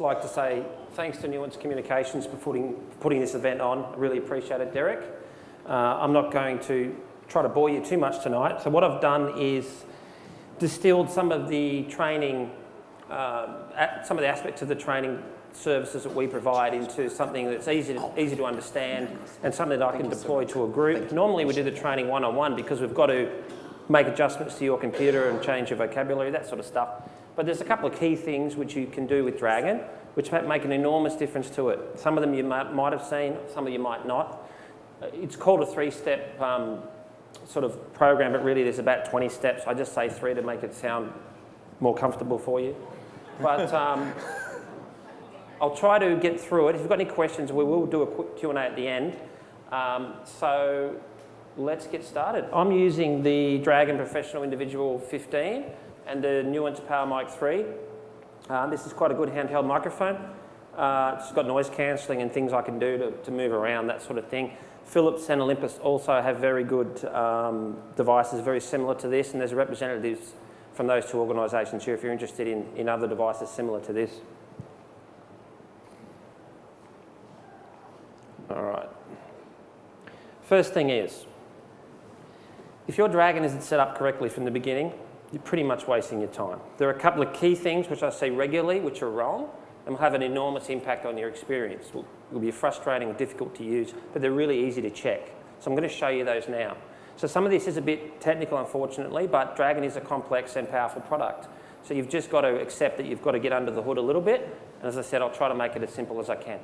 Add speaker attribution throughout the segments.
Speaker 1: like to say thanks to Nuance Communications for putting this event on. I really appreciate it, Derek. I'm not going to try to bore you too much tonight. So what I've done is distilled some of the training, some of the aspects of the training services that we provide into something that's easy to understand and something that I can deploy to a group. Normally we do the training one-on-one because we've got to make adjustments to your computer and change your vocabulary, that sort of stuff. But there's a couple of key things which you can do with Dragon which make an enormous difference to it. Some of them you might have seen, some of you might not. It's called a three-step sort of program, but really there's about 20 steps. I just say 3 to make it sound more comfortable for you. But I'll try to get through it. If you've got any questions, we will do a quick Q&A at the end. So let's get started. I'm using the Dragon Professional Individual 15 and the Nuance Power Mic 3. This is quite a good handheld microphone. It's got noise cancelling and things I can do to move around, that sort of thing. Philips and Olympus also have very good devices very similar to this, and there's representatives from those two organisations here if you're interested in other devices similar to this. All right. First thing is, if your Dragon isn't set up correctly from the beginning, you're pretty much wasting your time. There are a couple of key things which I see regularly which are wrong and will have an enormous impact on your experience. Will be frustrating and difficult to use, but they're really easy to check. So I'm going to show you those now. So some of this is a bit technical, unfortunately, but Dragon is a complex and powerful product. So you've just got to accept that you've got to get under the hood a little bit. And as I said, I'll try to make it as simple as I can.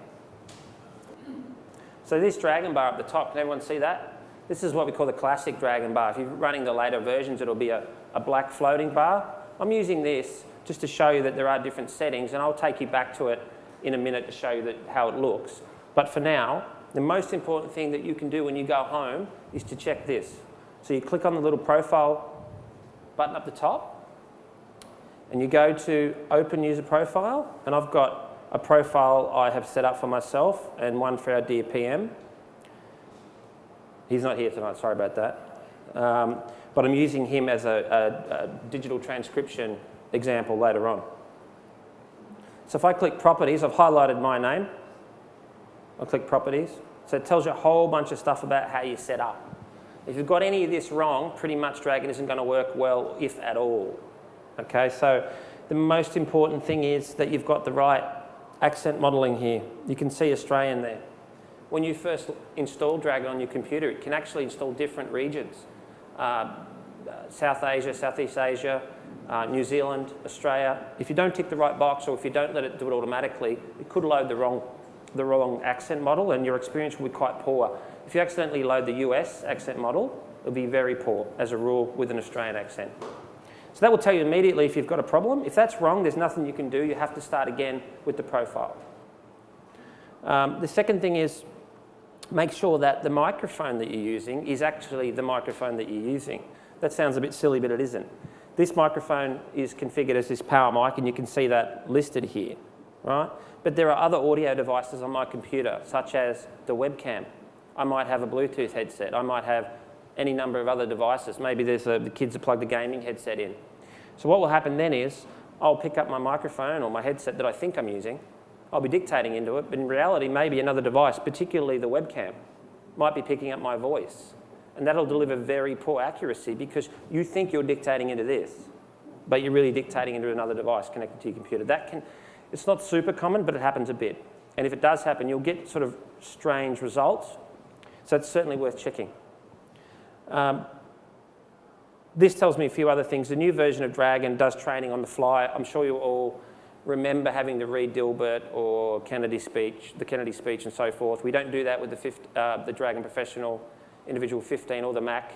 Speaker 1: So this Dragon bar up the top, can everyone see that? This is what we call the classic Dragon bar. If you're running the later versions, it'll be a black floating bar. I'm using this just to show you that there are different settings, and I'll take you back to it in a minute to show you how it looks. But for now, the most important thing that you can do when you go home is to check this. So you click on the little profile button up the top, and you go to Open User Profile, and I've got a profile I have set up for myself and one for our dear PM. He's not here tonight, sorry about that. But I'm using him as a digital transcription example later on. So if I click Properties, I've highlighted my name. I'll click Properties. So it tells you a whole bunch of stuff about how you set up. If you've got any of this wrong, pretty much Dragon isn't going to work well, if at all. Okay, so the most important thing is that you've got the right accent modelling here. You can see Australian there. When you first install Dragon on your computer, it can actually install different regions. South Asia, Southeast Asia, New Zealand, Australia. If you don't tick the right box or if you don't let it do it automatically, it could load the wrong accent model and your experience will be quite poor. If you accidentally load the US accent model, it'll be very poor, as a rule, with an Australian accent. So that will tell you immediately if you've got a problem. If that's wrong, there's nothing you can do. You have to start again with the profile. The second thing is, make sure that the microphone that you're using is actually the microphone that you're using. That sounds a bit silly, but it isn't. This microphone is configured as this power mic, and you can see that listed here, right? But there are other audio devices on my computer, such as the webcam. I might have a Bluetooth headset. I might have any number of other devices. Maybe there's the kids that plug the gaming headset in. So what will happen then is, I'll pick up my microphone or my headset that I think I'm using. I'll be dictating into it, but in reality, maybe another device, particularly the webcam, might be picking up my voice. And that'll deliver very poor accuracy because you think you're dictating into this, but you're really dictating into another device connected to your computer. It's not super common, but it happens a bit. And if it does happen, you'll get sort of strange results. So it's certainly worth checking. This tells me a few other things. The new version of Dragon does training on the fly. I'm sure you all remember having to read Dilbert or the Kennedy speech and so forth. We don't do that with the Dragon Professional Individual 15 or the Mac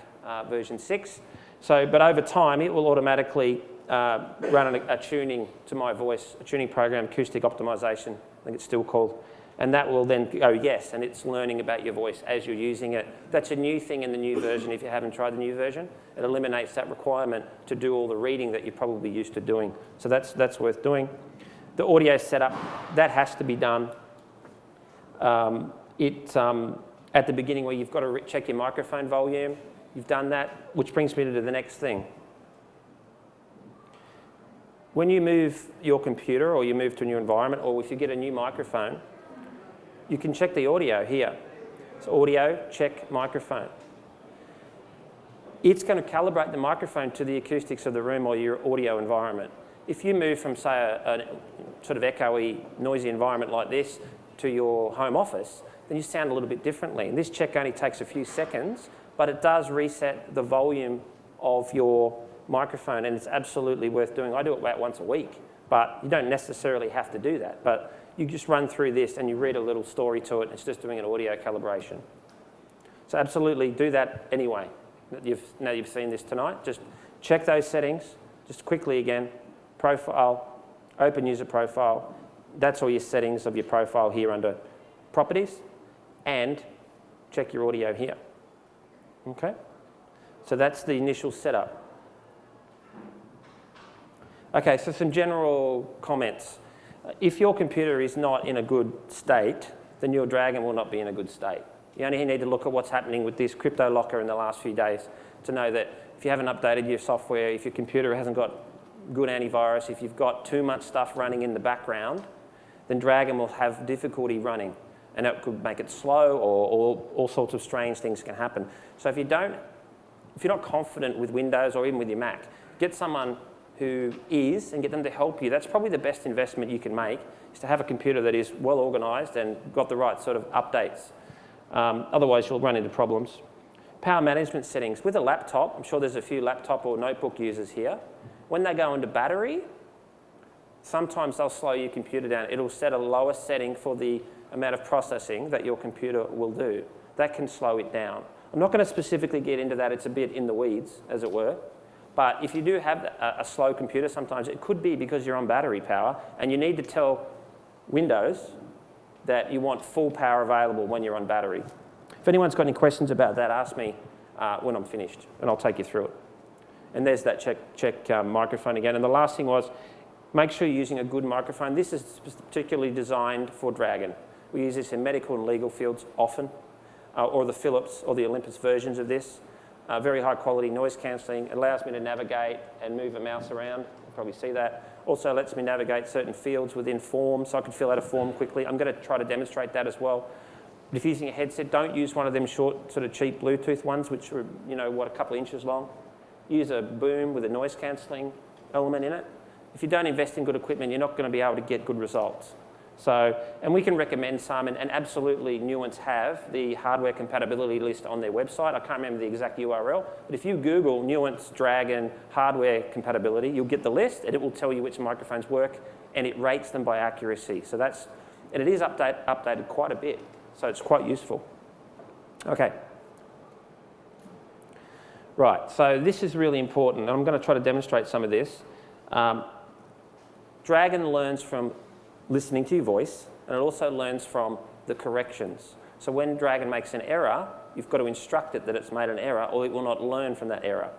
Speaker 1: version 6. But over time, it will automatically run a tuning to my voice, a tuning program, acoustic optimization, I think it's still called. And that will then go yes, and it's learning about your voice as you're using it. That's a new thing in the new version if you haven't tried the new version. It eliminates that requirement to do all the reading that you're probably used to doing. So that's worth doing. The audio setup, that has to be done. At the beginning where you've got to check your microphone volume, you've done that, which brings me to the next thing. When you move your computer or you move to a new environment, or if you get a new microphone, you can check the audio here. So audio, check microphone. It's going to calibrate the microphone to the acoustics of the room or your audio environment. If you move from, say, a sort of echoey, noisy environment like this to your home office, then you sound a little bit differently. And this check only takes a few seconds, but it does reset the volume of your microphone, and it's absolutely worth doing. I do it about once a week, but you don't necessarily have to do that. But you just run through this and you read a little story to it. It's just doing an audio calibration. So absolutely do that anyway. Now you've seen this tonight. Just check those settings. Just quickly again, profile, open user profile. That's all your settings of your profile here under properties, and check your audio here. Okay? So that's the initial setup. Okay, so some general comments. If your computer is not in a good state, then your Dragon will not be in a good state. You only need to look at what's happening with this crypto locker in the last few days to know that if you haven't updated your software, if your computer hasn't got good antivirus, if you've got too much stuff running in the background, then Dragon will have difficulty running. And that could make it slow, or all sorts of strange things can happen. So if you're not confident with Windows or even with your Mac, get someone who is and get them to help you. That's probably the best investment you can make, is to have a computer that is well organised and got the right sort of updates. Otherwise, you'll run into problems. Power management settings. With a laptop, I'm sure there's a few laptop or notebook users here. When they go into battery, sometimes they'll slow your computer down. It'll set a lower setting for the amount of processing that your computer will do. That can slow it down. I'm not going to specifically get into that. It's a bit in the weeds, as it were. But if you do have a slow computer, sometimes it could be because you're on battery power and you need to tell Windows that you want full power available when you're on battery. If anyone's got any questions about that, ask me when I'm finished and I'll take you through it. And there's that check microphone again. And the last thing was, make sure you're using a good microphone. This is particularly designed for Dragon. We use this in medical and legal fields often, or the Philips or the Olympus versions of this. Very high quality noise cancelling. It allows me to navigate and move a mouse around. You'll probably see that. Also lets me navigate certain fields within forms, so I can fill out a form quickly. I'm going to try to demonstrate that as well. But if you're using a headset, don't use one of them short, sort of cheap Bluetooth ones, which are, a couple of inches long. Use a boom with a noise cancelling element in it. If you don't invest in good equipment, you're not going to be able to get good results. So, and we can recommend some, and absolutely Nuance have the hardware compatibility list on their website. I can't remember the exact URL, but if you Google Nuance Dragon hardware compatibility, you'll get the list, and it will tell you which microphones work, and it rates them by accuracy. So and it is updated quite a bit, so it's quite useful. Okay. Right, so this is really important, and I'm going to try to demonstrate some of this. Dragon learns from listening to your voice, and it also learns from the corrections. So when Dragon makes an error, you've got to instruct it that it's made an error, or it will not learn from that error.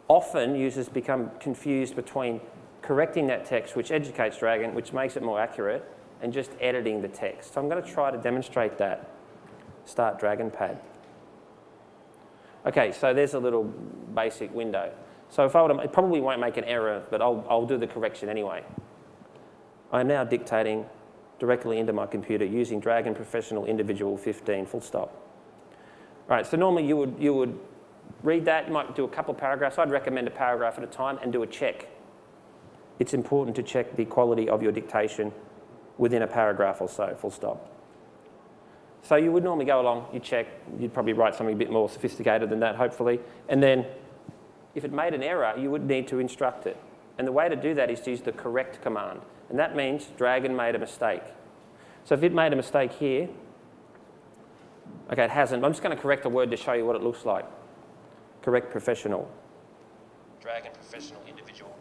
Speaker 1: Often users become confused between correcting that text, which educates Dragon, which makes it more accurate, and just editing the text. So I'm going to try to demonstrate that. Start Dragon Pad. Okay, so there's a little basic window. So if I were to, it probably won't make an error, but I'll do the correction anyway. I'm now dictating directly into my computer using Dragon Professional Individual 15, full stop. All right, so normally you would read that, you might do a couple of paragraphs. I'd recommend a paragraph at a time and do a check. It's important to check the quality of your dictation within a paragraph or so, full stop. So you would normally go along, you check, you'd probably write something a bit more sophisticated than that, hopefully. And then if it made an error, you would need to instruct it. And the way to do that is to use the correct command. And that means Dragon made a mistake. So if it made a mistake here, okay, it hasn't. I'm just going to correct a word to show you what it looks like. Correct professional. Dragon Professional Individual.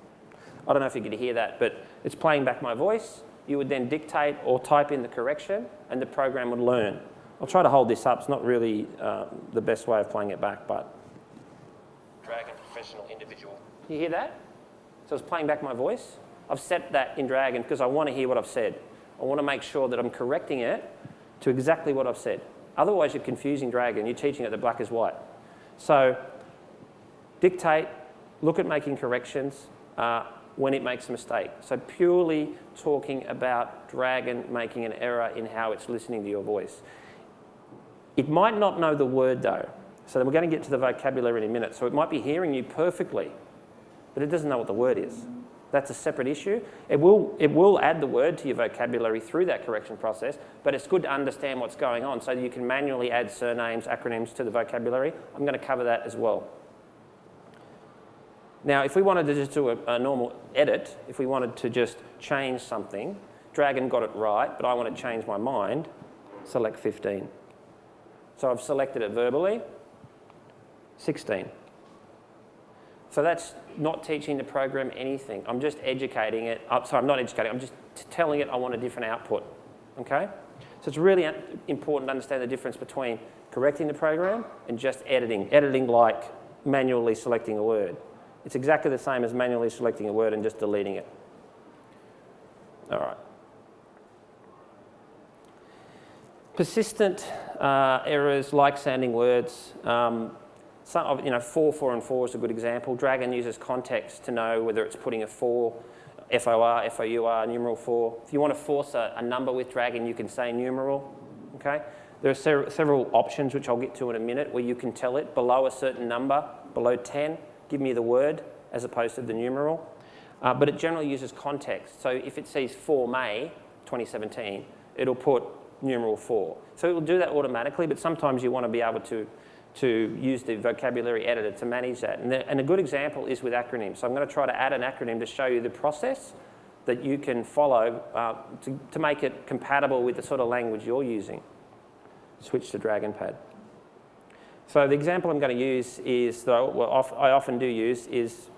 Speaker 1: I don't know if you could hear that, but it's playing back my voice. You would then dictate or type in the correction, and the program would learn. I'll try to hold this up. It's not really the best way of playing it back, but Dragon Professional Individual. You hear that? So it's playing back my voice. I've set that in Dragon because I want to hear what I've said. I want to make sure that I'm correcting it to exactly what I've said. Otherwise, you're confusing Dragon. You're teaching it that black is white. So dictate, look at making corrections, when it makes a mistake. So purely talking about Dragon making an error in how it's listening to your voice. It might not know the word though. So we're going to get to the vocabulary in a minute. So it might be hearing you perfectly, but it doesn't know what the word is. That's a separate issue. It will add the word to your vocabulary through that correction process, but it's good to understand what's going on so that you can manually add surnames, acronyms to the vocabulary. I'm going to cover that as well. Now, if we wanted to just do a normal edit, if we wanted to just change something, Dragon got it right, but I want to change my mind, select 15. So I've selected it verbally, 16. So that's not teaching the program anything. I'm just educating it. Sorry, I'm not educating. I'm just telling it I want a different output. Okay? So it's really important to understand the difference between correcting the program and just editing. Editing like manually selecting a word. It's exactly the same as manually selecting a word and just deleting it. All right. Persistent errors like sounding words. 4, 4, and 4 is a good example. Dragon uses context to know whether it's putting a 4, FOR, FOUR, numeral 4. If you want to force a number with Dragon, you can say numeral. Okay? There are several options, which I'll get to in a minute, where you can tell it below a certain number, below 10, give me the word as opposed to the numeral. But it generally uses context. So if it sees 4 May 2017, it'll put numeral 4. So it will do that automatically, but sometimes you want to be able to use the vocabulary editor to manage that. And a good example is with acronyms. So I'm going to try to add an acronym to show you the process that you can follow to make it compatible with the sort of language you're using. Switch to DragonPad. So the example I'm going to use is, I often do use, is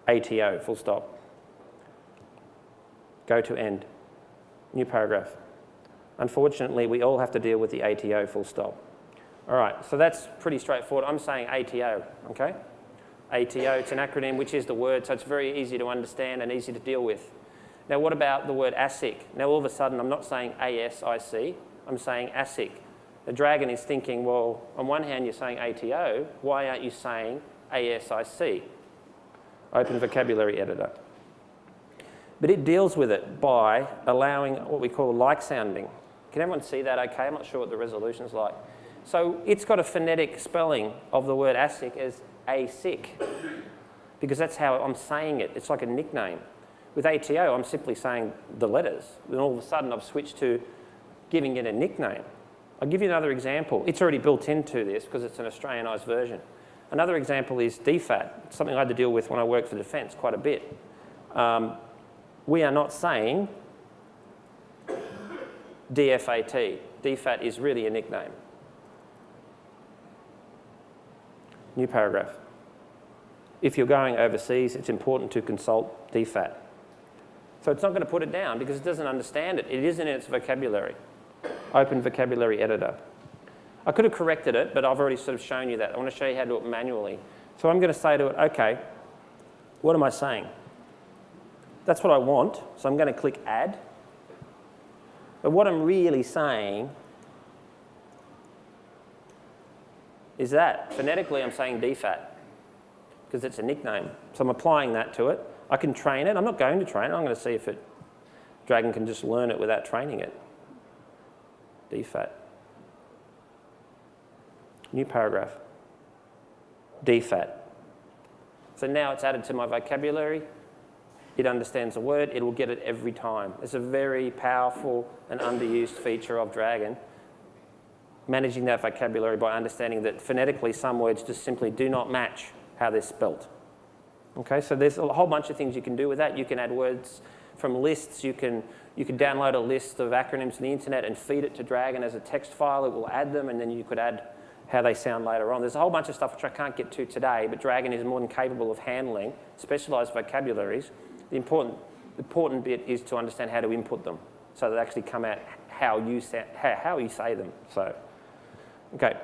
Speaker 1: ATO, full stop. Go to end. New paragraph. Unfortunately, we all have to deal with the ATO, full stop. All right, so that's pretty straightforward. I'm saying ATO, okay? ATO, it's an acronym, which is the word, so it's very easy to understand and easy to deal with. Now, what about the word ASIC? Now, all of a sudden, I'm not saying ASIC, I'm saying ASIC. The Dragon is thinking, well, on one hand, you're saying ATO, why aren't you saying ASIC? Open vocabulary editor. But it deals with it by allowing what we call like sounding. Can everyone see that okay? I'm not sure what the resolution's like. So it's got a phonetic spelling of the word ASIC as ASIC, because that's how I'm saying it. It's like a nickname. With ATO, I'm simply saying the letters. Then all of a sudden, I've switched to giving it a nickname. I'll give you another example. It's already built into this because it's an Australianised version. Another example is DFAT. It's something I had to deal with when I worked for Defence quite a bit. We are not saying DFAT. DFAT is really a nickname. New paragraph. If you're going overseas, it's important to consult DFAT. So it's not going to put it down because it doesn't understand it. It isn't in its vocabulary. Open vocabulary editor. I could have corrected it, but I've already sort of shown you that. I want to show you how to do it manually. So I'm going to say to it, okay, what am I saying? That's what I want, so I'm going to click add. But what I'm really saying is that. Phonetically, I'm saying DFAT because it's a nickname. So I'm applying that to it. I can train it. I'm not going to train it. I'm going to see if Dragon can just learn it without training it. DFAT. New paragraph. DFAT. So now it's added to my vocabulary. It understands a word. It will get it every time. It's a very powerful and underused feature of Dragon, managing that vocabulary by understanding that phonetically some words just simply do not match how they're spelt. Okay, so there's a whole bunch of things you can do with that. You can add words from lists. You can download a list of acronyms from the internet and feed it to Dragon as a text file. It will add them, and then you could add how they sound later on. There's a whole bunch of stuff which I can't get to today, but Dragon is more than capable of handling specialised vocabularies. The important bit is to understand how to input them so they actually come out how you say them. So, okay.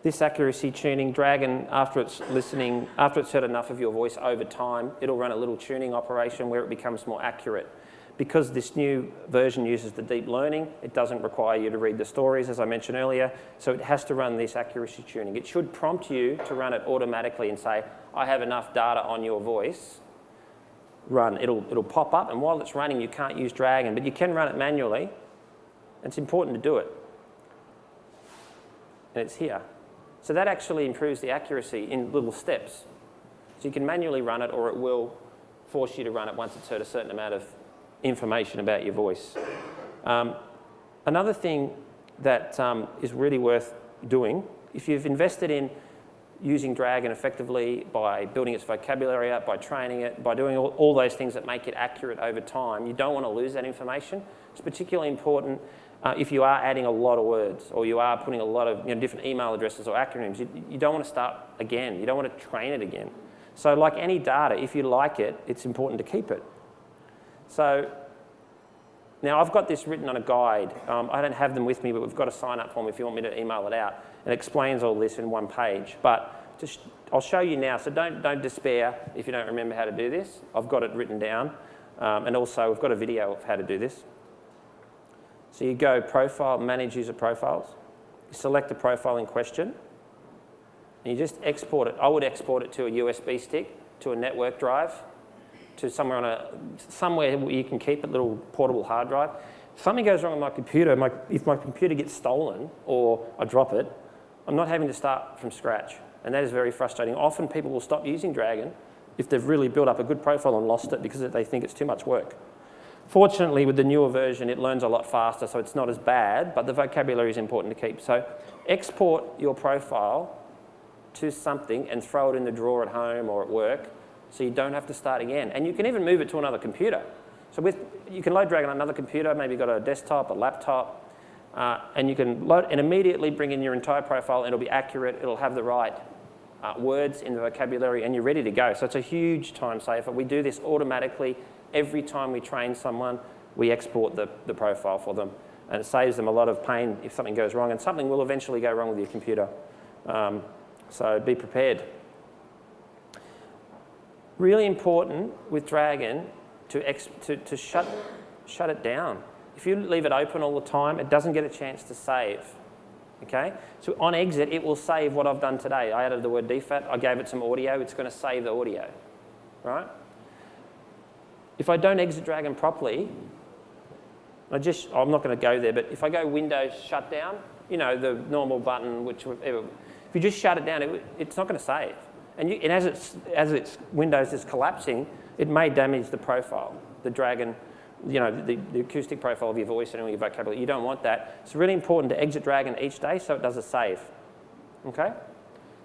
Speaker 1: This accuracy tuning, Dragon, after it's heard enough of your voice over time, it'll run a little tuning operation where it becomes more accurate. Because this new version uses the deep learning, it doesn't require you to read the stories, as I mentioned earlier, so it has to run this accuracy tuning. It should prompt you to run it automatically and say, I have enough data on your voice run. It'll pop up, and while it's running, you can't use Dragon, but you can run it manually, and it's important to do it. And it's here. So that actually improves the accuracy in little steps. So you can manually run it, or it will force you to run it once it's heard a certain amount of information about your voice. Another thing that is really worth doing, if you've invested in using Dragon effectively by building its vocabulary up, by training it, by doing all those things that make it accurate over time, you don't want to lose that information. It's particularly important if you are adding a lot of words, or you are putting a lot of different email addresses or acronyms. You don't want to start again. You don't want to train it again. So like any data, if you like it, it's important to keep it. So now I've got this written on a guide. I don't have them with me, but we've got a sign-up form if you want me to email it out. It explains all this in one page. But just, I'll show you now, so don't despair if you don't remember how to do this. I've got it written down. And also, we've got a video of how to do this. So you go Profile, Manage User Profiles. You select the profile in question. And you just export it. I would export it to a USB stick, to a network drive, to somewhere where you can keep it, little portable hard drive. If something goes wrong with my computer, if my computer gets stolen or I drop it, I'm not having to start from scratch. And that is very frustrating. Often people will stop using Dragon if they've really built up a good profile and lost it because they think it's too much work. Fortunately, with the newer version, it learns a lot faster, so it's not as bad, but the vocabulary is important to keep. So export your profile to something and throw it in the drawer at home or at work so you don't have to start again. And you can even move it to another computer. So you can load Dragon on another computer, maybe you've got a desktop, a laptop, and you can load and immediately bring in your entire profile, and it'll be accurate, it'll have the right words in the vocabulary, and you're ready to go. So it's a huge time saver. We do this automatically. Every time we train someone, we export the profile for them, and it saves them a lot of pain if something goes wrong, and something will eventually go wrong with your computer. So be prepared. Really important with Dragon to shut it down. If you leave it open all the time, it doesn't get a chance to save. Okay? So on exit, it will save what I've done today. I added the word DFAT, I gave it some audio, it's going to save the audio, right? If I don't exit Dragon properly, I'm not going to go there, but if I go Windows shutdown, the normal button, if you just shut it down, it's not going to save. And as Windows is collapsing, it may damage the profile, the Dragon, the acoustic profile of your voice and all your vocabulary. You don't want that. It's really important to exit Dragon each day so it does a save. Okay?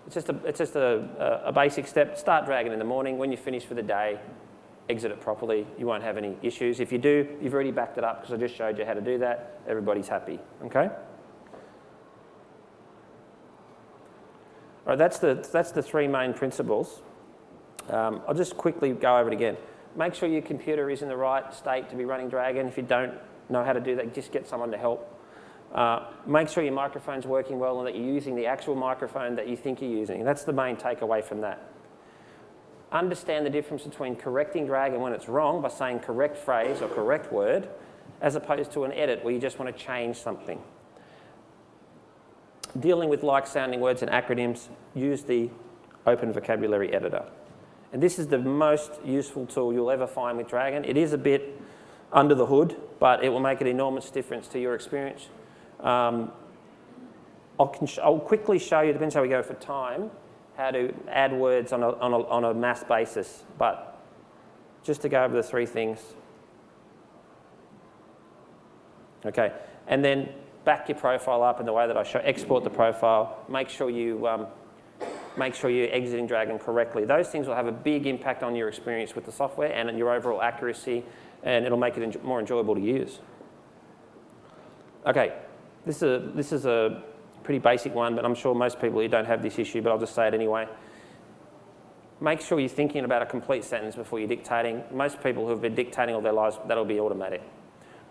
Speaker 1: It's just a basic step. Start Dragon in the morning. When you finish for the day, exit it properly. You won't have any issues. If you do, you've already backed it up because I just showed you how to do that. Everybody's happy. Okay? All right, that's the three main principles. I'll just quickly go over it again. Make sure your computer is in the right state to be running Dragon. If you don't know how to do that, just get someone to help. Make sure your microphone's working well and that you're using the actual microphone that you think you're using. That's the main takeaway from that. Understand the difference between correcting Dragon when it's wrong by saying correct phrase or correct word, as opposed to an edit where you just want to change something. Dealing with like-sounding words and acronyms, use the Open Vocabulary Editor. And this is the most useful tool you'll ever find with Dragon. It is a bit under the hood, but it will make an enormous difference to your experience. I'll quickly show you, depends how we go for time, how to add words on a mass basis. But just to go over the three things. Okay, and then back your profile up in the way that I show. Export the profile. Make sure you're exiting Dragon correctly. Those things will have a big impact on your experience with the software and your overall accuracy, and it'll make it more enjoyable to use. Okay, this is a pretty basic one, but I'm sure most people here don't have this issue, but I'll just say it anyway. Make sure you're thinking about a complete sentence before you're dictating. Most people who have been dictating all their lives, that'll be automatic.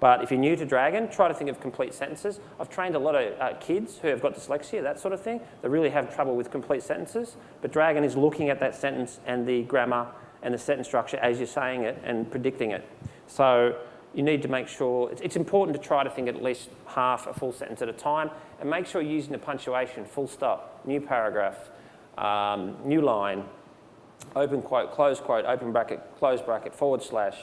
Speaker 1: But if you're new to Dragon, try to think of complete sentences. I've trained a lot of kids who have got dyslexia, that sort of thing. They really have trouble with complete sentences. But Dragon is looking at that sentence and the grammar and the sentence structure as you're saying it and predicting it. So you need to make sure, it's important to try to think at least half a full sentence at a time, and make sure you're using the punctuation, full stop, new paragraph, new line, open quote, open bracket, close bracket, forward slash,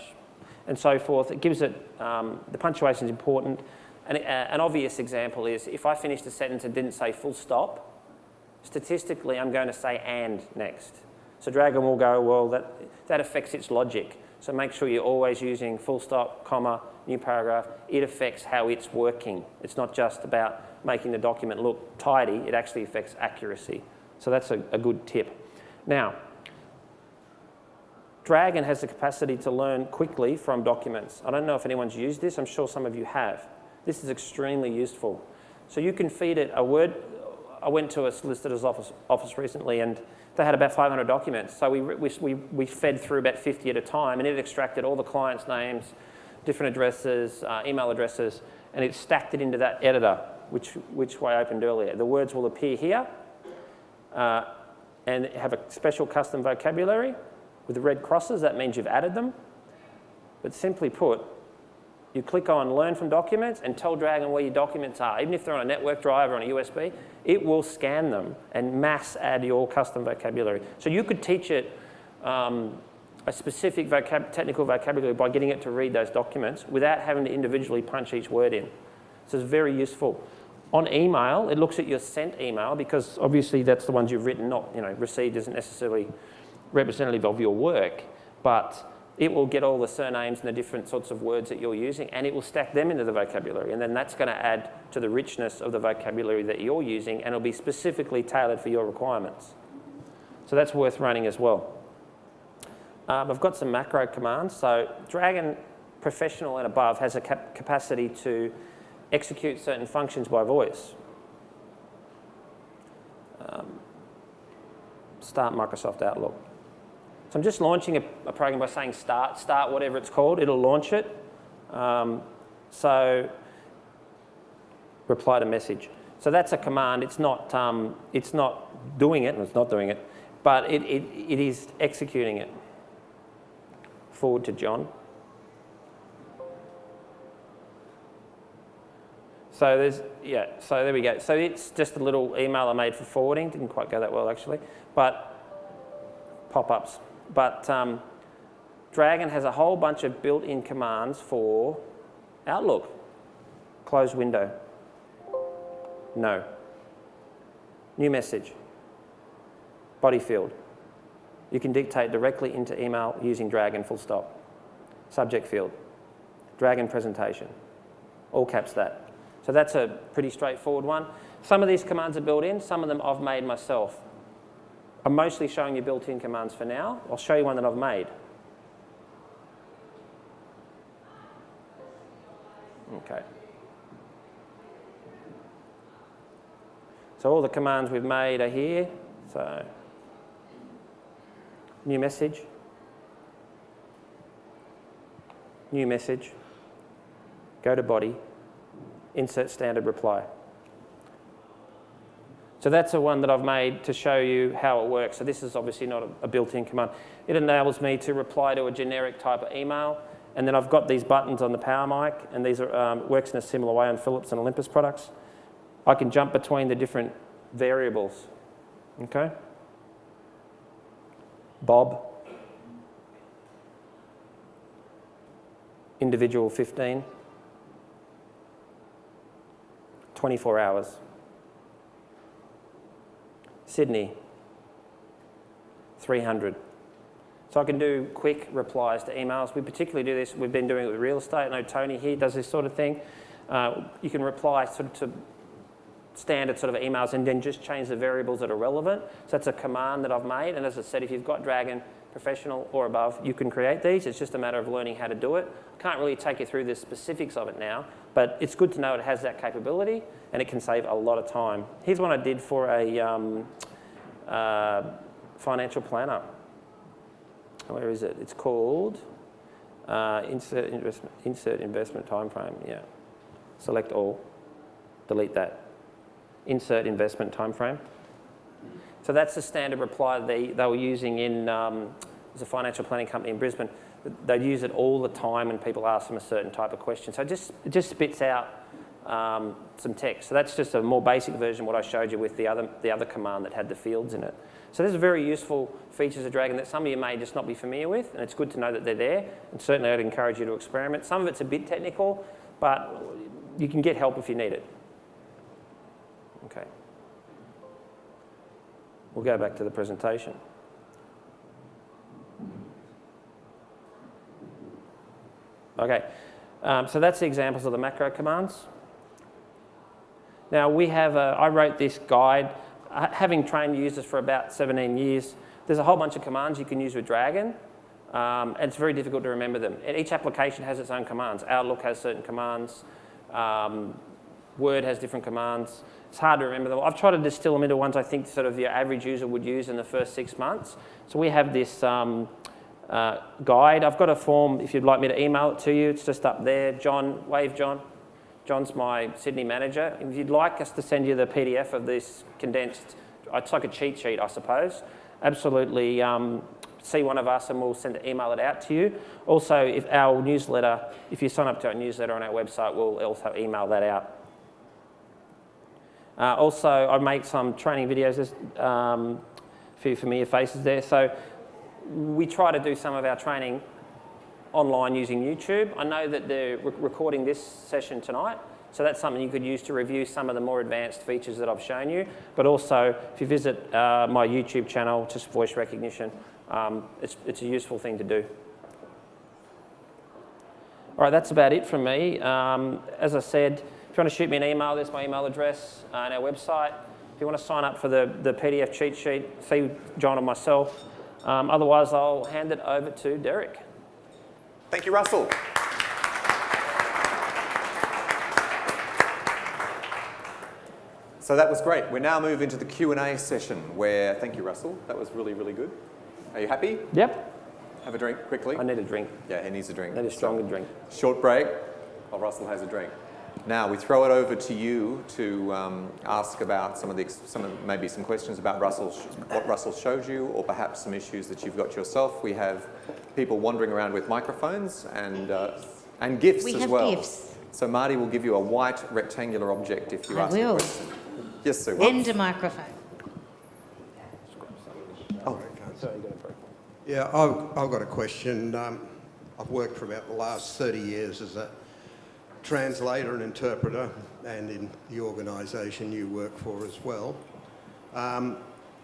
Speaker 1: and so forth. It gives it, the punctuation is important. And an obvious example is if I finished a sentence and didn't say full stop, statistically I'm going to say and next. So Dragon will go, well, that affects its logic. So make sure you're always using full stop, comma, new paragraph. It affects how it's working. It's not just about making the document look tidy, it actually affects accuracy. So that's a good tip. Now, Dragon has the capacity to learn quickly from documents. I don't know if anyone's used this, I'm sure some of you have. This is extremely useful. So you can feed it a word. I went to a solicitor's office recently and they had about 500 documents. So we fed through about 50 at a time and it extracted all the clients' names, different addresses, email addresses, and it stacked it into that editor, which I opened earlier. The words will appear here and have a special custom vocabulary with the red crosses. That means you've added them. But simply put, you click on Learn from Documents and tell Dragon where your documents are. Even if they're on a network drive or on a USB, it will scan them and mass add your custom vocabulary. So you could teach it a specific technical vocabulary by getting it to read those documents without having to individually punch each word in. So it's very useful. On email, it looks at your sent email because obviously that's the ones you've written, not, received isn't necessarily representative of your work, but it will get all the surnames and the different sorts of words that you're using and it will stack them into the vocabulary, and then that's going to add to the richness of the vocabulary that you're using and it'll be specifically tailored for your requirements. So that's worth running as well. I've got some macro commands. So Dragon Professional and above has a capacity to execute certain functions by voice. Start Microsoft Outlook. So I'm just launching a program by saying start whatever it's called, it'll launch it. So reply to message. So that's a command, it's not doing it, and it's not doing it, but it is executing it. Forward to John. So so there we go. So it's just a little email I made for forwarding, didn't quite go that well actually, but pop-ups. But Dragon has a whole bunch of built-in commands for Outlook. Close window. No. New message. Body field. You can dictate directly into email using Dragon full stop. Subject field. Dragon presentation. All caps that. So that's a pretty straightforward one. Some of these commands are built in, some of them I've made myself. I'm mostly showing you built-in commands for now. I'll show you one that I've made. Okay. So all the commands we've made are here. So new message. New message. Go to body. Insert standard reply. So that's the one that I've made to show you how it works. So this is obviously not a built-in command. It enables me to reply to a generic type of email, and then I've got these buttons on the Power Mic, and these are works in a similar way on Philips and Olympus products. I can jump between the different variables. Okay. Bob. Individual 15. 24 hours. Sydney, 300. So I can do quick replies to emails. We particularly do this, we've been doing it with real estate. I know Tony here does this sort of thing. You can reply sort of to standard sort of emails and then just change the variables that are relevant. So that's a command that I've made. And as I said, if you've got Dragon Professional or above, you can create these. It's just a matter of learning how to do it. I can't really take you through the specifics of it now, but it's good to know it has that capability and it can save a lot of time. Here's one I did for a financial planner. Where is it? It's called insert investment time frame. Yeah. Select all. Delete that. Insert investment time frame. So that's the standard reply they were using in there's a financial planning company in Brisbane. They use it all the time when people ask them a certain type of question. So it just spits out some text. So that's just a more basic version of what I showed you with the other command that had the fields in it. So these are very useful features of Dragon that some of you may just not be familiar with, and it's good to know that they're there, and certainly I'd encourage you to experiment. Some of it's a bit technical, but you can get help if you need it. Okay. We'll go back to the presentation. Okay, so that's the examples of the macro commands. Now we have, I wrote this guide, having trained users for about 17 years. There's a whole bunch of commands you can use with Dragon, and it's very difficult to remember them. Each application has its own commands. Outlook has certain commands, Word has different commands. It's hard to remember them. I've tried to distill them into ones I think sort of your average user would use in the first 6 months. So we have this guide. I've got a form if you'd like me to email it to you. It's just up there. John, wave John. John's my Sydney manager. If you'd like us to send you the PDF of this condensed, it's like a cheat sheet, I suppose. Absolutely see one of us and we'll email it out to you. Also, if our newsletter, if you sign up to our newsletter on our website, we'll also email that out. Also, I make some training videos. There's a few familiar faces there. So we try to do some of our training online using YouTube. I know that they're recording this session tonight, so that's something you could use to review some of the more advanced features that I've shown you. But also, if you visit my YouTube channel, just voice recognition, it's a useful thing to do. All right, that's about it from me. As I said, if you want to shoot me an email, there's my email address on our website. If you want to sign up for the PDF cheat sheet, see John and myself. Otherwise, I'll hand it over to Derek.
Speaker 2: Thank you, Russell. So that was great. We now move into the Q&A session where, thank you, Russell. That was really, really good. Are you happy?
Speaker 1: Yep.
Speaker 2: Have a drink quickly.
Speaker 1: I need a drink.
Speaker 2: Yeah, he needs a drink.
Speaker 1: I need a stronger drink.
Speaker 2: Short break while Russell has a drink. Now we throw it over to you to ask about maybe some questions about what Russell showed you, or perhaps some issues that you've got yourself. We have people wandering around with microphones and GIFs as well. We have GIFs. So Marty will give you a white rectangular object if you ask a question. Yes, sir.
Speaker 3: And a microphone.
Speaker 2: Oh,
Speaker 4: yeah, I've got a question. I've worked for about the last 30 years as a translator and interpreter, and in the organisation you work for as well.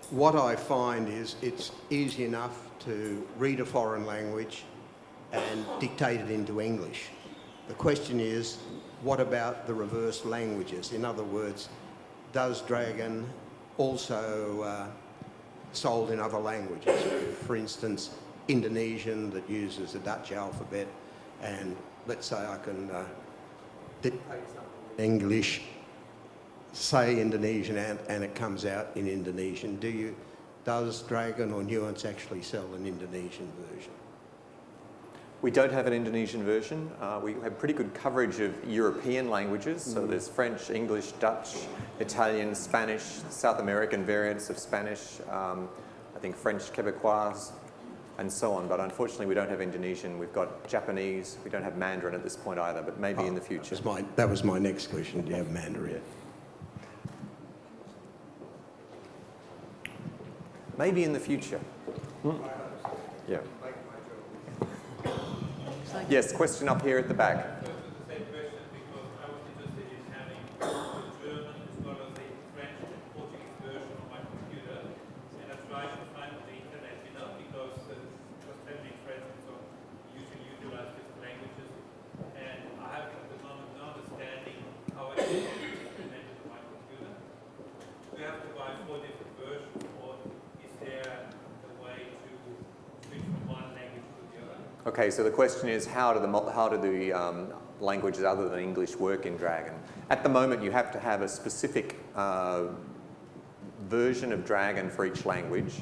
Speaker 4: What I find is it's easy enough to read a foreign language and dictate it into English. The question is, what about the reverse languages? In other words, does Dragon also sold in other languages? For instance, Indonesian that uses a Dutch alphabet, and let's say I can dictate English, say Indonesian, and it comes out in Indonesian. Does Dragon or Nuance actually sell an Indonesian version?
Speaker 2: We don't have an Indonesian version. We have pretty good coverage of European languages. So there's French, English, Dutch, Italian, Spanish, South American variants of Spanish, I think French, Quebecois, and so on. But unfortunately, we don't have Indonesian. We've got Japanese. We don't have Mandarin at this point either, but maybe in the future.
Speaker 4: That was my next question. Do you have Mandarin?
Speaker 2: Maybe in the future. Yeah. Yes, question up here at the back. Okay, so the question is, how do the languages other than English work in Dragon? At the moment, you have to have a specific version of Dragon for each language.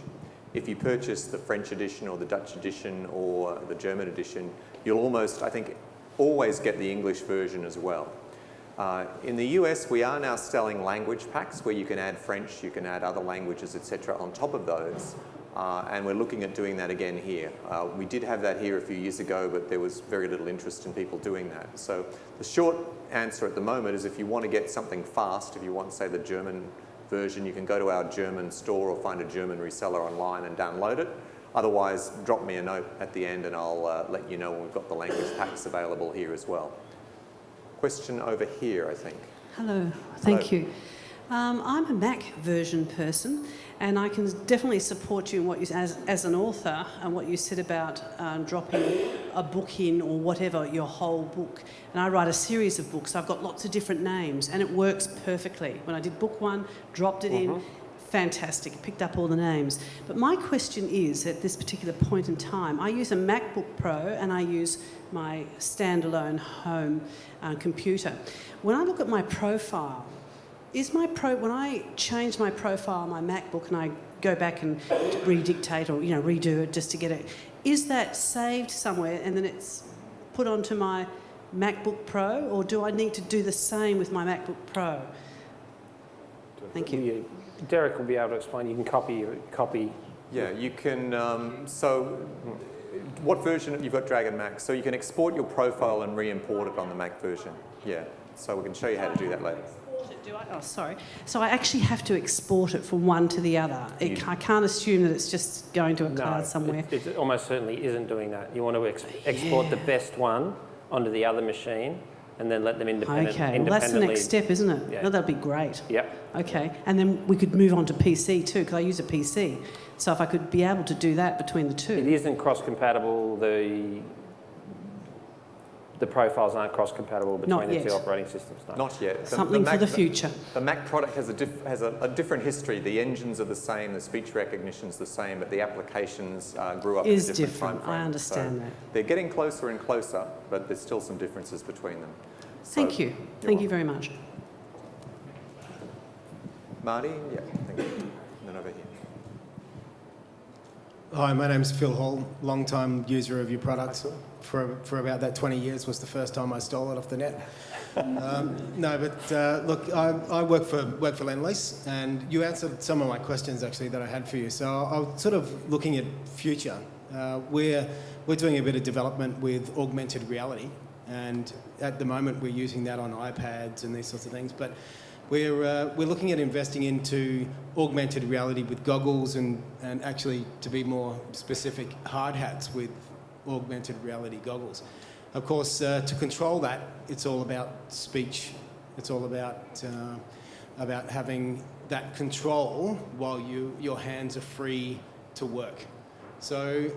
Speaker 2: If you purchase the French edition or the Dutch edition or the German edition, you'll almost, I think, always get the English version as well. In the US, we are now selling language packs where you can add French, you can add other languages, etc. on top of those. And we're looking at doing that again here. We did have that here a few years ago, but there was very little interest in people doing that. So the short answer at the moment is if you want to get something fast, if you want, say, the German version, you can go to our German store or find a German reseller online and download it. Otherwise, drop me a note at the end and I'll let you know when we've got the language packs available here as well. Question over here, I think.
Speaker 3: Hello, thank you. I'm a Mac version person, and I can definitely support you in what you, as an author, and what you said about dropping a book in or whatever, your whole book. And I write a series of books. I've got lots of different names, and it works perfectly. When I did book one, dropped it in, fantastic, picked up all the names. But my question is, at this particular point in time, I use a MacBook Pro and I use my standalone home computer. When I look at my profile, when I change my profile on my MacBook and I go back and redictate or redo it just to get it, is that saved somewhere and then it's put onto my MacBook Pro, or do I need to do the same with my MacBook Pro? Thank you.
Speaker 1: Derek will be able to explain. You can copy.
Speaker 2: Yeah, you can. So, what version? You've got Dragon Mac, so you can export your profile and re-import it on the Mac version. Yeah, so we can show you how to do that later.
Speaker 3: Do I? Oh, sorry. So I actually have to export it from one to the other. I can't assume that it's just going to a cloud somewhere.
Speaker 1: It almost certainly isn't doing that. You want to export the best one onto the other machine and then let them independently.
Speaker 3: Okay, well, that's the next step, isn't it?
Speaker 1: Yeah.
Speaker 3: No, that'd be great.
Speaker 1: Yep.
Speaker 3: Okay, and then we could move on to PC too, because I use a PC. So if I could be able to do that between the two.
Speaker 1: It isn't cross-compatible. The profiles aren't cross-compatible between the two operating systems. No.
Speaker 2: Not yet.
Speaker 3: Something for the future.
Speaker 2: The Mac product has a different history. The engines are the same, the speech recognition's the same, but the applications grew up in a different time frame.
Speaker 3: I understand
Speaker 2: so
Speaker 3: that.
Speaker 2: They're getting closer and closer, but there's still some differences between them. So,
Speaker 3: Thank you. Thank you very much.
Speaker 2: Marty? Yeah, thank you. And then over here.
Speaker 5: Hi, my name's Phil Hall, long-time user of your products. For about that 20 years was the first time I stole it off the net. Look, I work for Lendlease, and you answered some of my questions actually that I had for you. So I was sort of looking at future. We're doing a bit of development with augmented reality, and at the moment we're using that on iPads and these sorts of things. But we're looking at investing into augmented reality with goggles and actually, to be more specific, hard hats with augmented reality goggles. Of course, to control that, it's all about speech. It's all about having that control while your hands are free to work. So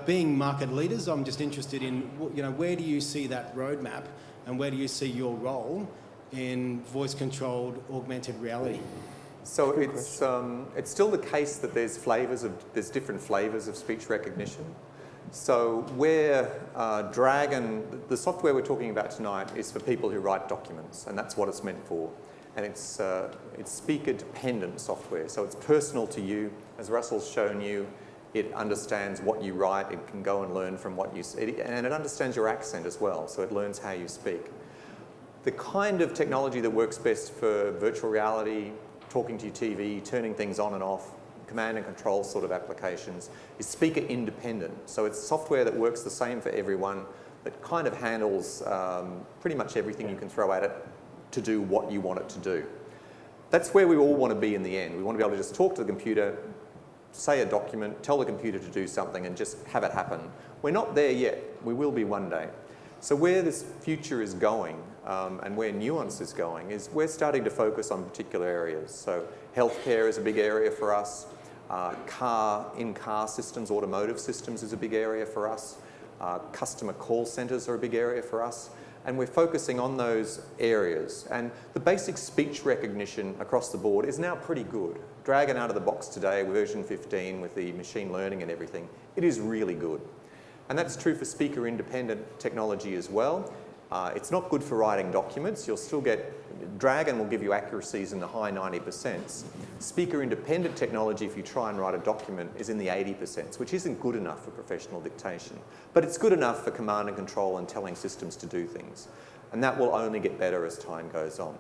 Speaker 5: being market leaders, I'm just interested in where do you see that roadmap, and where do you see your role in voice-controlled augmented reality?
Speaker 2: So it's still the case that there's different flavors of speech recognition. So where Dragon, the software we're talking about tonight, is for people who write documents, and that's what it's meant for. And it's speaker-dependent software, so it's personal to you. As Russell's shown you, it understands what you write. It can go and learn from what you say, and it understands your accent as well, so it learns how you speak. The kind of technology that works best for virtual reality, talking to your TV, turning things on and off, command and control sort of applications, is speaker independent. So it's software that works the same for everyone, that kind of handles pretty much everything you can throw at it to do what you want it to do. That's where we all want to be in the end. We want to be able to just talk to the computer, say a document, tell the computer to do something and just have it happen. We're not there yet. We will be one day. So where this future is going and where Nuance is going is we're starting to focus on particular areas. So healthcare is a big area for us. In-car systems, automotive systems is a big area for us. Customer call centres are a big area for us. And we're focusing on those areas. And the basic speech recognition across the board is now pretty good. Dragon out of the box today, version 15 with the machine learning and everything, it is really good. And that's true for speaker-independent technology as well. It's not good for writing documents. You'll still get, Dragon will give you accuracies in the high 90%. Speaker-independent technology, if you try and write a document, is in the 80%, which isn't good enough for professional dictation. But it's good enough for command and control and telling systems to do things. And that will only get better as time goes on.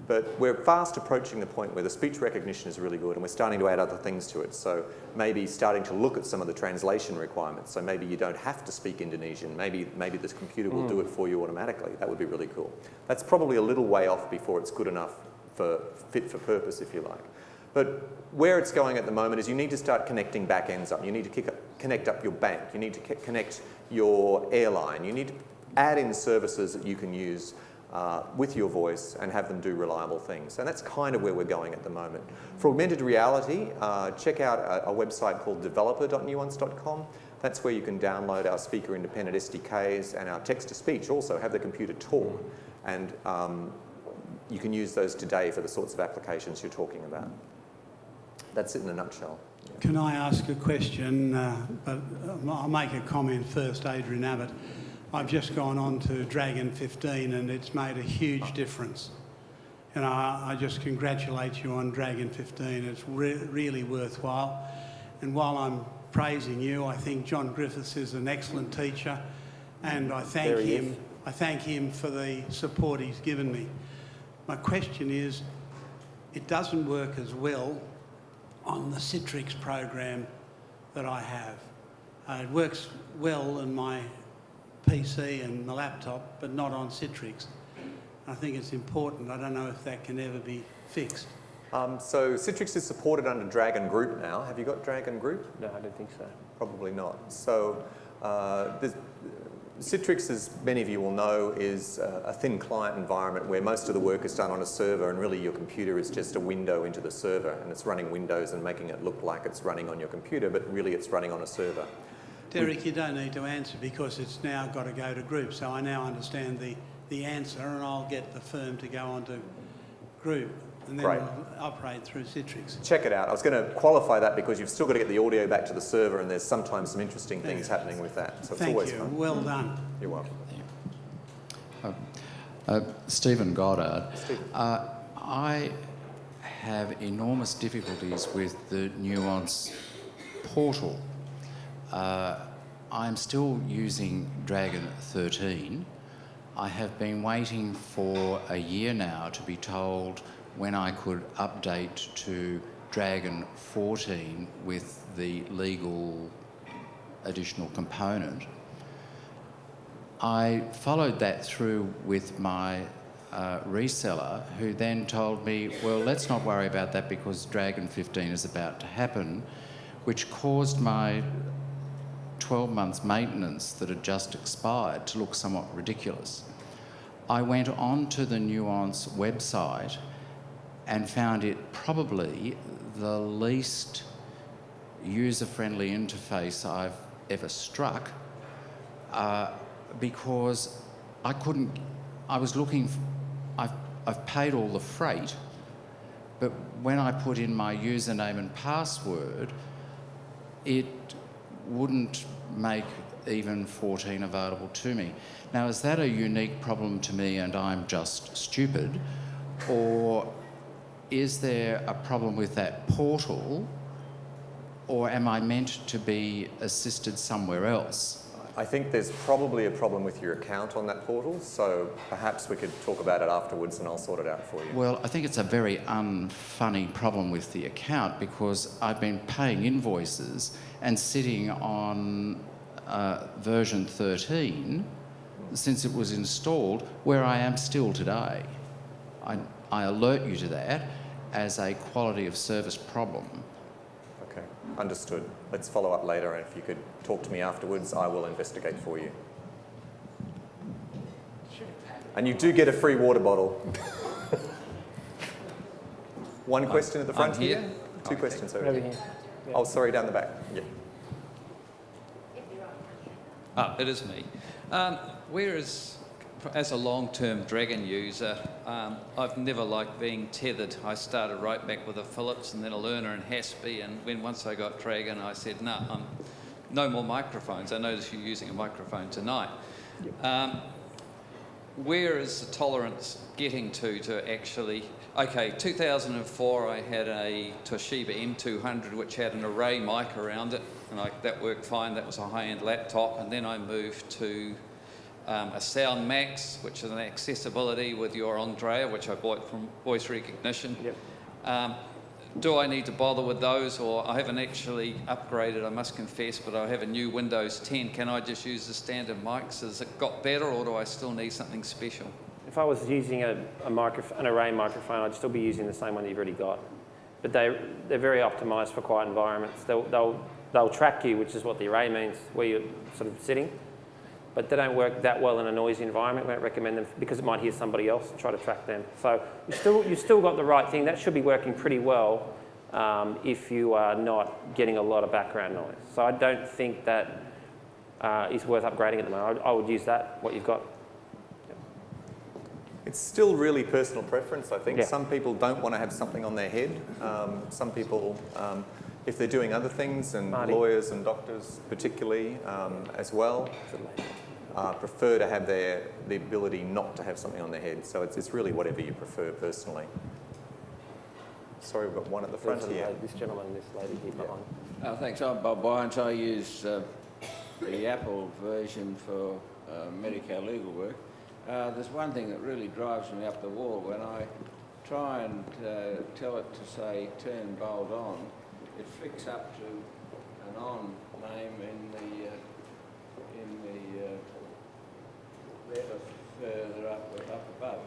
Speaker 2: But we're fast approaching the point where the speech recognition is really good and we're starting to add other things to it. So maybe starting to look at some of the translation requirements. So maybe you don't have to speak Indonesian. Maybe this computer will do it for you automatically. That would be really cool. That's probably a little way off before it's good enough for fit for purpose, if you like. But where it's going at the moment is you need to start connecting back ends up. You need to connect up your bank. You need to connect your airline. You need to add in services that you can use with your voice and have them do reliable things. And that's kind of where we're going at the moment. For augmented reality, check out a website called developer.nuance.com. That's where you can download our speaker-independent SDKs and our text-to-speech also, have the computer talk. And you can use those today for the sorts of applications you're talking about. That's it in a nutshell. Yeah.
Speaker 6: Can I ask a question? But I'll make a comment first, Adrian Abbott. I've just gone on to Dragon 15 and it's made a huge difference. And I just congratulate you on Dragon 15. It's really worthwhile. And while I'm praising you, I think John Griffiths is an excellent teacher and I thank him for the support he's given me. My question is, it doesn't work as well on the Citrix program that I have. It works well in my PC and my laptop, but not on Citrix. I think it's important. I don't know if that can ever be fixed.
Speaker 2: So Citrix is supported under Dragon Group now. Have you got Dragon Group?
Speaker 1: No, I don't think so.
Speaker 2: Probably not. So Citrix, as many of you will know, is a thin client environment where most of the work is done on a server and really your computer is just a window into the server and it's running Windows and making it look like it's running on your computer, but really it's running on a server.
Speaker 6: Derek, you don't need to answer because it's now got to go to group. So I now understand the answer and I'll get the firm to go on to group and then we'll operate through Citrix.
Speaker 2: Check it out. I was going to qualify that because you've still got to get the audio back to the server and there's sometimes some interesting things happening with that. So it's always fun.
Speaker 6: Well done.
Speaker 2: You're welcome.
Speaker 7: Stephen Goddard. I have enormous difficulties with the Nuance portal. I'm still using Dragon 13. I have been waiting for a year now to be told when I could update to Dragon 14 with the legal additional component. I followed that through with my reseller, who then told me, well, let's not worry about that because Dragon 15 is about to happen, which caused my 12 months maintenance that had just expired to look somewhat ridiculous. I went on to the Nuance website and found it probably the least user-friendly interface I've ever struck because I've paid all the freight, but when I put in my username and password, it wouldn't make even 14 available to me. Now, is that a unique problem to me and I'm just stupid, or is there a problem with that portal, or am I meant to be assisted somewhere else?
Speaker 2: I think there's probably a problem with your account on that portal, so perhaps we could talk about it afterwards and I'll sort it out for you.
Speaker 7: Well, I think it's a very unfunny problem with the account because I've been paying invoices and sitting on version 13 since it was installed, where I am still today. I alert you to that as a quality of service problem.
Speaker 2: Okay, understood. Let's follow up later, and if you could talk to me afterwards, I will investigate for you. And you do get a free water bottle. One question at the front here. Two questions over here.
Speaker 1: Yeah.
Speaker 2: Oh, sorry, down the back. Yeah.
Speaker 8: It is me. Whereas, as a long-term Dragon user, I've never liked being tethered. I started right back with a Philips and then a Learner and Hasby, and once I got Dragon, I said, no, no more microphones. I noticed you're using a microphone tonight.
Speaker 1: Yep.
Speaker 8: Where is the tolerance getting to actually... Okay, 2004 I had a Toshiba M200 which had an array mic around it, and that worked fine. That was a high-end laptop, and then I moved to a Sound Max, which is an accessibility with your Andrea, which I bought from Voice Recognition.
Speaker 1: Yep.
Speaker 8: Do I need to bother with those, or I haven't actually upgraded, I must confess, but I have a new Windows 10. Can I just use the standard mics? Has it got better, or do I still need something special?
Speaker 1: If I was using an array microphone, I'd still be using the same one that you've already got. But they're very optimised for quiet environments. They'll track you, which is what the array means, where you're sort of sitting. But they don't work that well in a noisy environment. We don't recommend them because it might hear somebody else and try to track them. So you've still got the right thing. That should be working pretty well if you are not getting a lot of background noise. So I don't think that is worth upgrading at the moment. I would use that, what you've got.
Speaker 2: It's still really personal preference, I think.
Speaker 1: Yeah.
Speaker 2: Some people don't want to have something on their head. Some people, if they're doing other things, and lawyers and doctors particularly as well, prefer to have the ability not to have something on their head. So it's really whatever you prefer personally. Sorry, we've got one at the front here.
Speaker 1: This gentleman and this lady here behind.
Speaker 9: Thanks. I'm Bob Bynes. I use the Apple version for Medicare legal work. There's one thing that really drives me up the wall. When I try and tell it to say turn bold on, it flicks up to an on name in the letter further up above.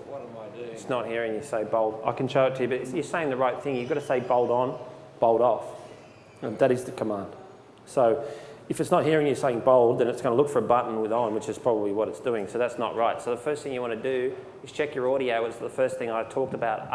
Speaker 9: What am I doing?
Speaker 1: It's not hearing you say bold. I can show it to you, but you're saying the right thing. You've got to say bold on, bold off. And that is the command. So if it's not hearing you saying bold, then it's going to look for a button with on, which is probably what it's doing. So that's not right. So the first thing you want to do is check your audio. It's the first thing I talked about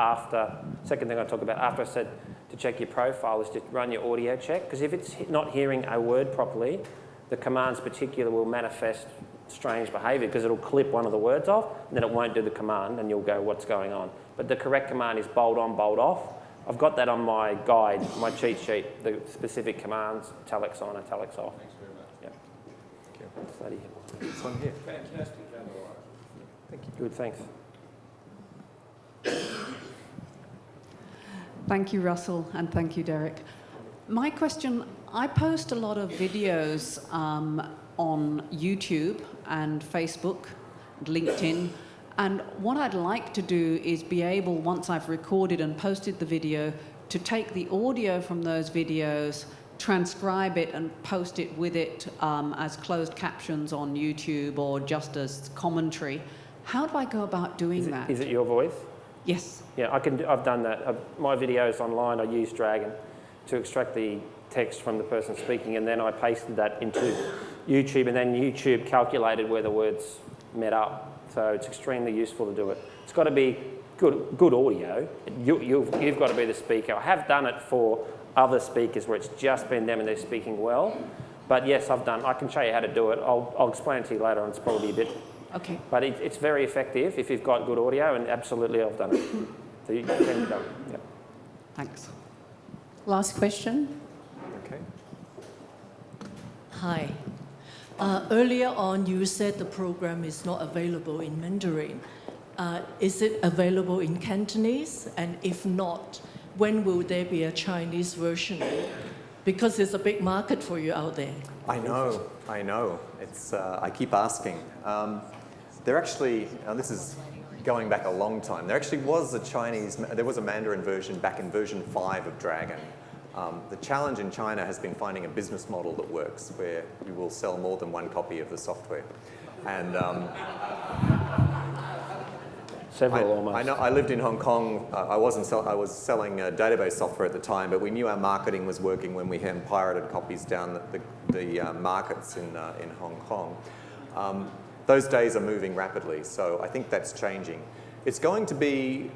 Speaker 1: second thing I talked about after I said to check your profile is to run your audio check. Because if it's not hearing a word properly, the commands particular will manifest strange behaviour because it'll clip one of the words off and then it won't do the command and you'll go, what's going on? But the correct command is bold on, bold off. I've got that on my guide, my cheat sheet, the specific commands, italics on, italics off.
Speaker 9: Thanks very much.
Speaker 1: Yeah.
Speaker 2: Thank you. This one here.
Speaker 9: Fantastic, otherwise.
Speaker 2: Thank you.
Speaker 1: Good, thanks.
Speaker 3: Thank you, Russell, and thank you, Derek. My question, I post a lot of videos on YouTube and Facebook, and LinkedIn, and what I'd like to do is be able, once I've recorded and posted the video, to take the audio from those videos, transcribe it and post it with it as closed captions on YouTube or just as commentary. How do I go about doing that?
Speaker 1: Is it your voice?
Speaker 3: Yes.
Speaker 1: Yeah, I've done that. My videos online, I use Dragon to extract the text from the person speaking, and then I pasted that into YouTube, and then YouTube calculated where the words met up. So it's extremely useful to do it. It's got to be good audio. You've got to be the speaker. I have done it for other speakers where it's just been them and they're speaking well. But yes, I can show you how to do it. I'll explain it to you later, and it's probably a bit.
Speaker 3: Okay.
Speaker 1: But it's very effective if you've got good audio, and absolutely I've done it. So you can do it. Yep.
Speaker 3: Thanks.
Speaker 10: Last question.
Speaker 2: Okay.
Speaker 10: Hi. Earlier on, you said the program is not available in Mandarin. Is it available in Cantonese? And if not, when will there be a Chinese version? Because there's a big market for you out there.
Speaker 2: I know. It's, I keep asking. There actually, this is going back a long time, there actually was a Mandarin version back in version 5 of Dragon. The challenge in China has been finding a business model that works, where you will sell more than one copy of the software. And
Speaker 1: Several almost.
Speaker 2: I know. I lived in Hong Kong. I was selling database software at the time, but we knew our marketing was working when we had pirated copies down the markets in Hong Kong. Those days are moving rapidly, so I think that's changing. It's going to be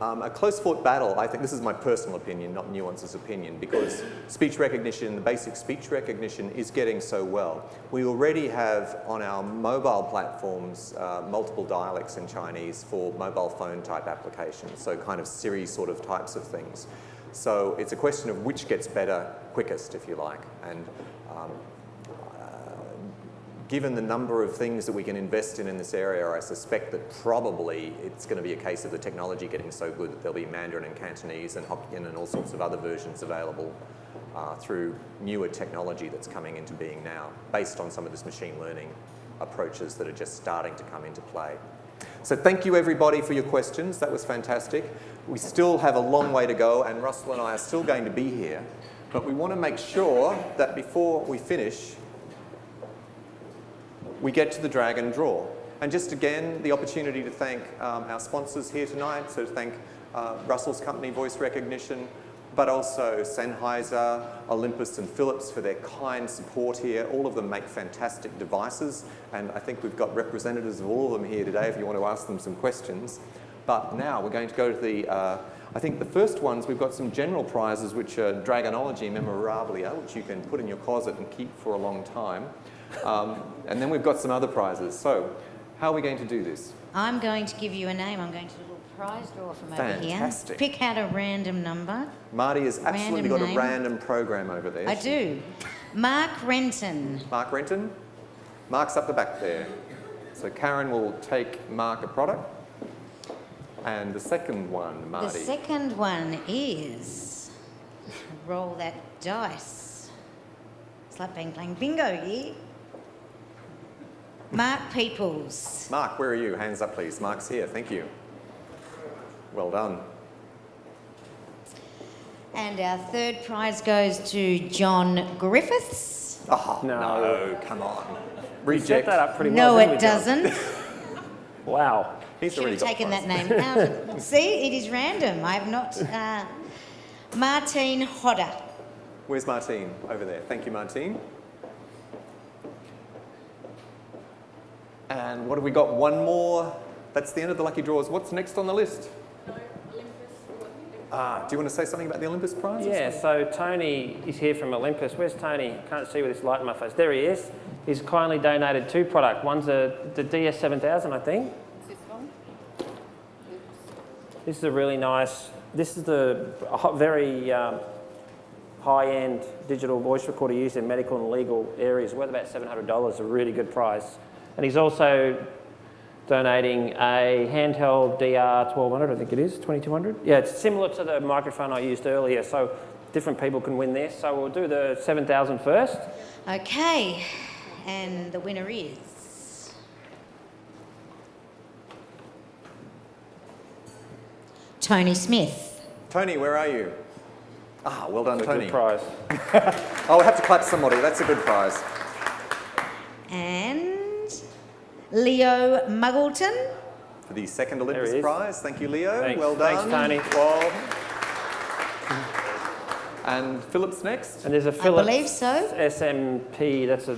Speaker 2: a close-fought battle. I think this is my personal opinion, not Nuance's opinion, because speech recognition, the basic speech recognition, is getting so well. We already have on our mobile platforms multiple dialects in Chinese for mobile phone type applications, so kind of Siri sort of types of things. So it's a question of which gets better quickest, if you like. And given the number of things that we can invest in this area, I suspect that probably it's going to be a case of the technology getting so good that there'll be Mandarin and Cantonese and Hokkien and all sorts of other versions available through newer technology that's coming into being now, based on some of this machine learning approaches that are just starting to come into play. So thank you everybody for your questions. That was fantastic. We still have a long way to go, and Russell and I are still going to be here, but we want to make sure that before we finish, we get to the Dragon draw. And just again, the opportunity to thank our sponsors here tonight, so to thank Russell's company, Voice Recognition, but also Sennheiser, Olympus and Philips for their kind support here. All of them make fantastic devices, and I think we've got representatives of all of them here today if you want to ask them some questions. But now we're going to go to the, I think the first ones, we've got some general prizes which are Dragonology Memorabilia, which you can put in your closet and keep for a long time. And then we've got some other prizes. So, how are we going to do this?
Speaker 11: I'm going to give you a name. I'm going to do a little prize draw from over here.
Speaker 2: Fantastic.
Speaker 11: Pick out a random number.
Speaker 2: Marty has absolutely got
Speaker 11: Random
Speaker 2: a
Speaker 11: name.
Speaker 2: random program over there.
Speaker 11: I do. Mark Renton.
Speaker 2: Mark Renton? Mark's up the back there. So Karen will take Mark a product. And the second one, Marty.
Speaker 11: The second one is roll that dice. It's like playing bingo here. Mark Peoples.
Speaker 2: Mark, where are you? Hands up, please. Mark's here. Thank you. Well done.
Speaker 11: And our third prize goes to John Griffiths.
Speaker 2: Oh,
Speaker 1: No.
Speaker 2: no, come on.
Speaker 1: We set
Speaker 2: Reject.
Speaker 1: that up pretty well.
Speaker 11: No,
Speaker 1: didn't
Speaker 11: it
Speaker 1: we, John?
Speaker 11: doesn't.
Speaker 1: Wow.
Speaker 2: He's
Speaker 11: Should
Speaker 2: already
Speaker 11: have
Speaker 2: got
Speaker 11: taken that
Speaker 2: prizes.
Speaker 11: name out. See, it is random. I have not. Martine Hodder.
Speaker 2: Where's Martine? Over there. Thank you, Martine. And what have we got? One more. That's the end of the lucky draws. What's next on the list? Do you want to say something about the Olympus Prize?
Speaker 1: Yeah, so Tony is here from Olympus. Where's Tony? Can't see with this light in my face. There he is. He's kindly donated two products. One's the DS7000, I think.
Speaker 12: This one?
Speaker 1: This is a really nice, this is the very high-end digital voice recorder used in medical and legal areas, worth about $700, a really good price. And he's also donating a handheld DR1200, I think it is, 2200. Yeah, it's similar to the microphone I used earlier, so different people can win this. So we'll do the 7000 first.
Speaker 11: Okay, and the winner is Tony Smith.
Speaker 2: Tony, where are you? Ah, well done,
Speaker 1: It's a
Speaker 2: Tony.
Speaker 1: good prize.
Speaker 2: Oh, we'll have to clap somebody. That's a good prize.
Speaker 11: And Leo Muggleton.
Speaker 2: For the second
Speaker 1: There
Speaker 2: Olympus
Speaker 1: he is.
Speaker 2: Prize. Thank you, Leo.
Speaker 1: Thanks.
Speaker 2: Well done.
Speaker 1: Thanks, Tony.
Speaker 2: Well. And Philip's next.
Speaker 1: And there's a Philips
Speaker 11: believe so.
Speaker 1: SMP, that's a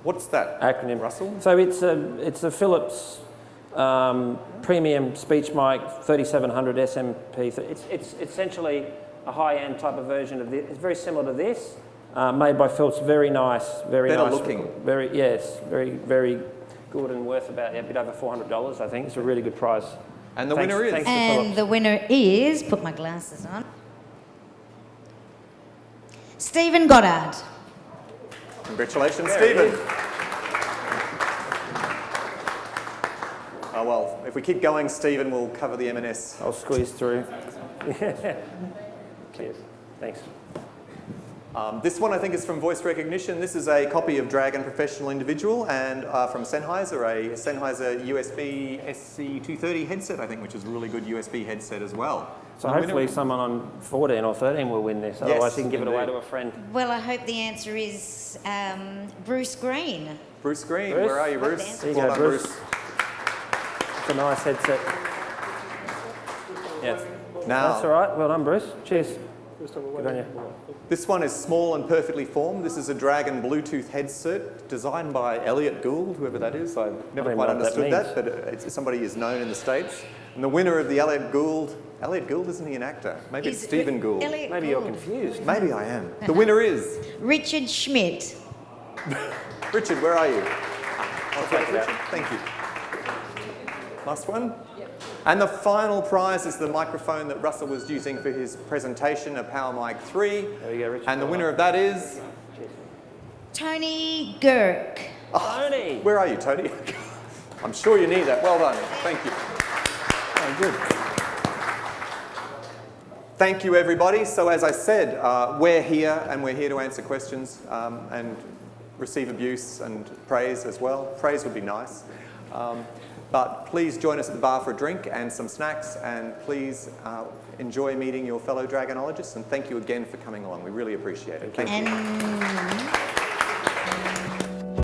Speaker 2: What's that?
Speaker 1: acronym.
Speaker 2: Russell?
Speaker 1: So it's a Philips premium speech mic 3700 SMP. So it's essentially a high-end type of version of this. It's very similar to this, made by Philips. Very nice, very
Speaker 2: Better
Speaker 1: nice.
Speaker 2: looking.
Speaker 1: Very, yes, very good and worth about a bit over $400. I think it's a really good prize.
Speaker 2: And the
Speaker 1: Thanks-
Speaker 2: winner is?
Speaker 1: thanks to
Speaker 11: And
Speaker 1: Philips.
Speaker 11: the winner is, put my glasses on, Stephen Goddard.
Speaker 2: Congratulations,
Speaker 1: There he
Speaker 2: Stephen.
Speaker 1: is.
Speaker 2: Oh, well, if we keep going, Stephen, we'll cover the M&S.
Speaker 1: I'll squeeze through. Cheers. Thanks.
Speaker 2: This one, I think, is from Voice Recognition. This is a copy of Dragon Professional Individual and from Sennheiser, a Sennheiser USB SC230 headset, I think, which is a really good USB headset as well.
Speaker 1: So
Speaker 2: And the
Speaker 1: hopefully
Speaker 2: winner-
Speaker 1: someone on 14 or 13 will win this. Otherwise, you can give it away
Speaker 2: indeed.
Speaker 1: to a friend.
Speaker 11: Well, I hope the answer is Bruce Green.
Speaker 2: Bruce Green,
Speaker 1: Bruce?
Speaker 2: where are you, Bruce?
Speaker 11: There
Speaker 1: you
Speaker 2: Well
Speaker 1: go,
Speaker 2: done,
Speaker 1: Bruce. It's a nice headset. Yeah,
Speaker 2: Now,
Speaker 1: that's all right. Well done, Bruce. Cheers. Good on you.
Speaker 2: this one is small and perfectly formed. This is a Dragon Bluetooth headset designed by Elliot Gould, whoever that is. I've never
Speaker 1: don't
Speaker 2: quite
Speaker 1: know what that
Speaker 2: understood that,
Speaker 1: means.
Speaker 2: but it's somebody who's known in the States. And the winner of the Elliot Gould, isn't he an actor? Maybe it's Stephen Gould.
Speaker 11: Elliot
Speaker 1: Maybe you're
Speaker 11: Gould.
Speaker 1: confused.
Speaker 2: Maybe I am. The winner is
Speaker 11: Richard Schmidt.
Speaker 2: Richard. Where are you?
Speaker 1: I'll take it out.
Speaker 2: Richard, thank you. Last one. And the final prize is the microphone that Russell was using for his presentation, a Power Mic 3.
Speaker 1: There you go, Richard.
Speaker 2: And the winner of that is...
Speaker 11: Tony Girk.
Speaker 1: Tony.
Speaker 2: Where are you, Tony? I'm sure you need that. Well done. Thank you.
Speaker 1: Oh, good.
Speaker 2: Thank you, everybody. So as I said, we're here and we're here to answer questions. And receive abuse and praise as well. Praise would be nice. But please join us at the bar for a drink and some snacks, and please enjoy meeting your fellow Dragonologists, and thank you again for coming along. We really appreciate it. Thank you.